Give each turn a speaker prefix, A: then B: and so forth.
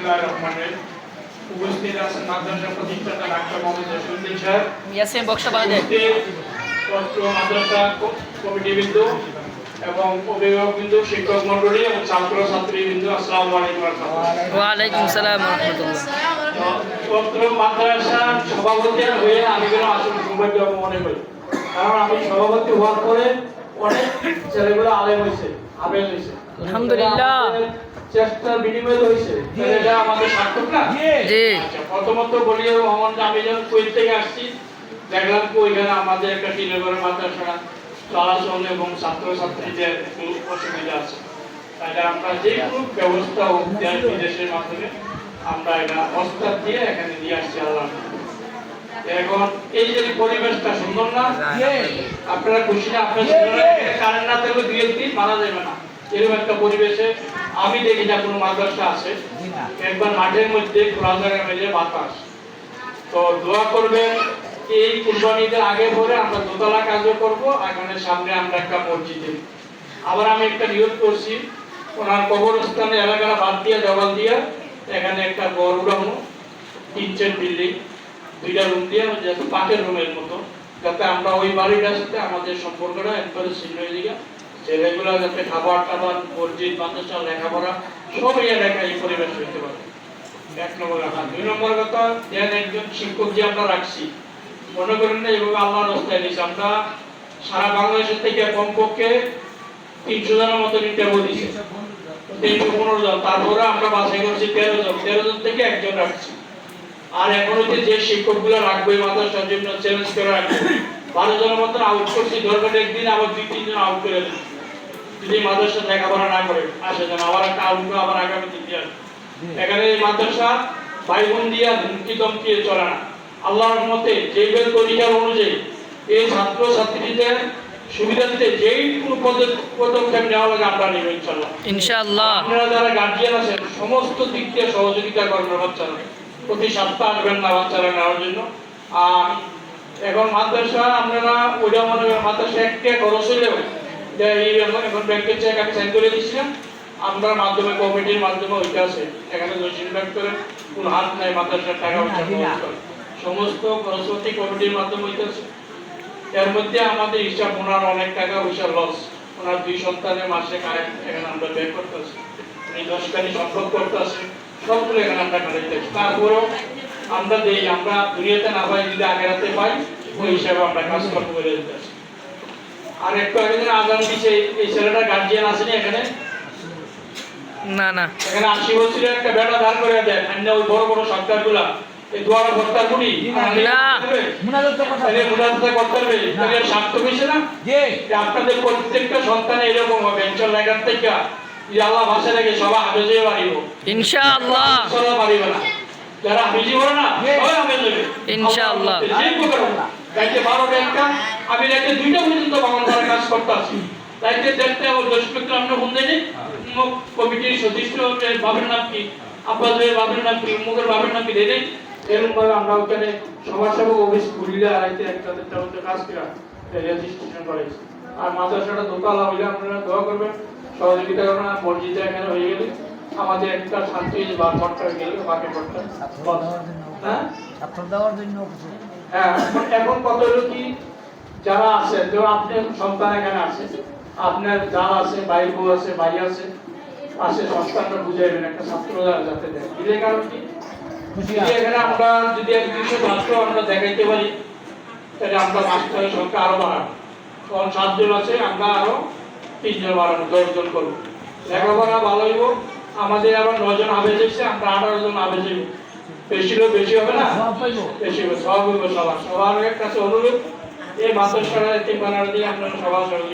A: বিসমিল্লাহির রহমানির রহিম। উপস্থিত আছেন মাদ্রাসা প্রতিষ্ঠাতা ডাক্তার মোহাম্মদ জসিমউদ্দিন সাহেব,
B: ইয়াসিন বক্সটা বাজে
A: ছাত্র মাদ্রাসা কমিটিবৃন্দ এবং অভিভাবকবৃন্দ, শিক্ষক মণ্ডলী এবং ছাত্র ছাত্রীবৃন্দ, আসসালামু আলাইকুম ওয়া রাহমাতুল্লাহ।
B: ওয়া আলাইকুম আসসালাম ওয়া রাহমাতুল্লাহ।
A: ছাত্র মাদ্রাসার সভাপতি হয়ে আমি যেন আসল সৌভাগ্য মনে করি, কারণ আমি সভাপতি হওয়ার পরে অনেক ছেলেগুলো আলেম হয়েছে, হাফেজ হয়েছে,
B: আলহামদুলিল্লাহ।
A: চেষ্টার বিনিময়ে হয়েছে, এটা আমাদের সার্থক না?
B: জি।
A: প্রথমত বলি মোহাম্মদ, আমি যখন কুয়েত থেকে আসছি দেখলাম কি ওইখানে আমাদের একটা টিনের মাদ্রাসা চলাচল এবং ছাত্রছাত্রীদের একটু অসুবিধা আছে, তাহলে আমরা যে কোনো ব্যবস্থা বিদেশের মাধ্যমে আমরা এটা প্রস্তাব দিয়ে এখানে নিয়ে আসছি। আল্লাহ এখন এই যে পরিবেশটা সুন্দর না, আপনারা খুশি না? আপনার কারেন্ট না থাকলে 2-3 মারা যাবে না, এরকম একটা পরিবেশে আমি দেখি না কোনো মাদ্রাসা আছে। একবার মাঠের মধ্যে খোলা জায়গার মধ্যে বাতাস, তো দোয়া করবেন এই কুরবানিদের আগে পরে আমরা দোতলা কাজও করব, এখানে সামনে আমরা একটা মসজিদে। আবার আমি একটা নিয়োগ করছি ওনার কবরস্থানে এলাকাটা বাদ দিয়ে দেওয়াল দিয়ে এখানে একটা ঘর উঠানো, 3 বিল্ডিং, 2টা রুম দিয়ে পাকের রুমের মতো, যাতে আমরা ওই বাড়িটার সাথে আমাদের সম্পর্কটা একবারে ছিন্ন হয়ে যায়, ছেলেগুলো যাতে খাবার টাবার, মসজিদ মাদ্রাসা, লেখাপড়া সব এলাকা এই পরিবেশ হইতে পারে। 1 নম্বর কথা। 2 নম্বর কথা, যেন একজন শিক্ষক যে আমরা রাখছি, মনে করেন না এভাবে আল্লাহর রাস্তায় দিয়েছি, আমরা সারা বাংলাদেশের থেকে কমপক্ষে 300 জনের মতো ইন্টারভিউ দিয়েছি, 315 জন, তারপরে আমরা বাছাই করছি 13 জন থেকে একজন রাখছি। আর এখন হচ্ছে যে শিক্ষকগুলো রাখবো এই মাদ্রাসার জন্য চ্যালেঞ্জ করে রাখবো, 12 জনের মতো আউট করছি, দরকার একদিন আবার 2-3 জন আউট করে দিই, যদি মাদ্রাসা লেখাপড়া না করে আসে যেন আবার একটা আউট করে আবার আগামী দিন দিয়ে। এখানে এই মাদ্রাসা ভাই বোন দিয়া ধমকি ধমকিয়ে চলে না, আল্লাহর রহমতে যে বেল তরিকার অনুযায়ী এই ছাত্র ছাত্রীদের সুবিধার্থে যেই কোনো পদক্ষেপ নেওয়া লাগে আমরা নেব ইনশাআল্লাহ।
B: ইনশাআল্লাহ।
A: আপনারা যারা গার্জিয়ান আছেন সমস্ত দিক দিয়ে সহযোগিতা করবেন বাচ্চারা, প্রতি সপ্তাহে আসবেন না বাচ্চারা নেওয়ার জন্য। আর এখন মাদ্রাসা আপনারা ওইটা মনে করেন মাদ্রাসা একটা খরচ হইলেও এখন ব্যাংকের চেক আমি সাইন করে দিচ্ছিলাম, আমরা মাধ্যমে কমিটির মাধ্যমে ওইটা আছে, এখানে জসিম ডাক্তারের কোনো হাত নাই মাদ্রাসার টাকা পয়সা সমস্ত খরচপতি কমিটির মাধ্যমে হইতে আছে। এর মধ্যে আমাদের হিসাব ওনার অনেক টাকা পয়সা লস, ওনার 2 সন্তানের মাসে এখানে আমরা ব্যয় করতে আছি, উনি 10 কানি সম্পদ করতে আছে, সবগুলো এখানে আমরা কাটাইতে আছি। তারপরেও আমরা দেই, আমরা দুনিয়াতে না পাই যদি আখেরাতে পাই, ওই হিসাবে আমরা কাজ করতে বলে দিতে আছি। আর একটু আগে দিন আগামী দিছে এই ছেলেটা গার্জিয়ান আসেনি এখানে,
B: না না,
A: এখানে 80 বছরের একটা বেটা দাঁড় করে দেন, অন্য ওই বড় বড় সরকারগুলা এই দুয়ারা ভর্তার মুনি
B: না
A: মুনাজাত করতে হবে, তাহলে স্বার্থ বেশি না যে আপনাদের প্রত্যেকটা সন্তান এরকম হবে ইনশাআল্লাহ। এখান থেকে যে আল্লাহ ভাষা রেখে সবাই হাফেজে বাড়িব
B: ইনশাআল্লাহ,
A: সবাই বাড়িব না, যারা হাফেজি বলে না সবাই হাফেজ হবে
B: ইনশাআল্লাহ।
A: তাইতে 12টা একটা আমি রাতে 2টা পর্যন্ত বাংলার কাজ করতে আছি, তাইতে দেখতে ও দর্শককে আমরা ফোন দেই কমিটির সদস্যদের বাবার নাম কি, আপনাদের বাবার নাম কি, মুখের বাবার নাম কি দেই দেই, এরকম ভাবে আমরা ওখানে সমাজসেবক অফিস খুলিলে আইতে একটা কাজ করা রেজিস্ট্রেশন করাইছি। আর মাদ্রাসাটা দোতলা হইলে আপনারা দোয়া করবেন, সহযোগিতা করবেন। আর মসজিদে এখানে হয়ে গেলে আমাদের একটা শান্তি ঘরটা গেলে বাকি ঘরটা হ্যাঁ ছাত্র দেওয়ার জন্য হ্যাঁ। এখন কত হলো কি, যারা আছে তো আপনার সন্তান এখানে আছে, আপনার যারা আছে ভাই বউ আছে, ভাই আছে, পাশে সন্তানরা বুঝাইবেন একটা ছাত্র যাতে দেয় দিলে, কারণ কি এখানে আমরা যদি 200 ছাত্র আমরা দেখাইতে পারি তাহলে আমরা মাস্টারের সংখ্যা আরো বাড়াবো, তখন 7 জন আছে, আমরা আরো 3 জন বাড়াবো, 10 জন করবো, লেখাপড়া ভালো হইব। আমাদের আবার 9 জন হাফেজ এসেছে, আমরা 18 জন হাফেজ হইব, বেশি হবে না, বেশি হবে, সব হইব। সবার কাছে অনুরোধ এই মাদ্রাসার ঠিকানা দিয়ে আপনারা সবার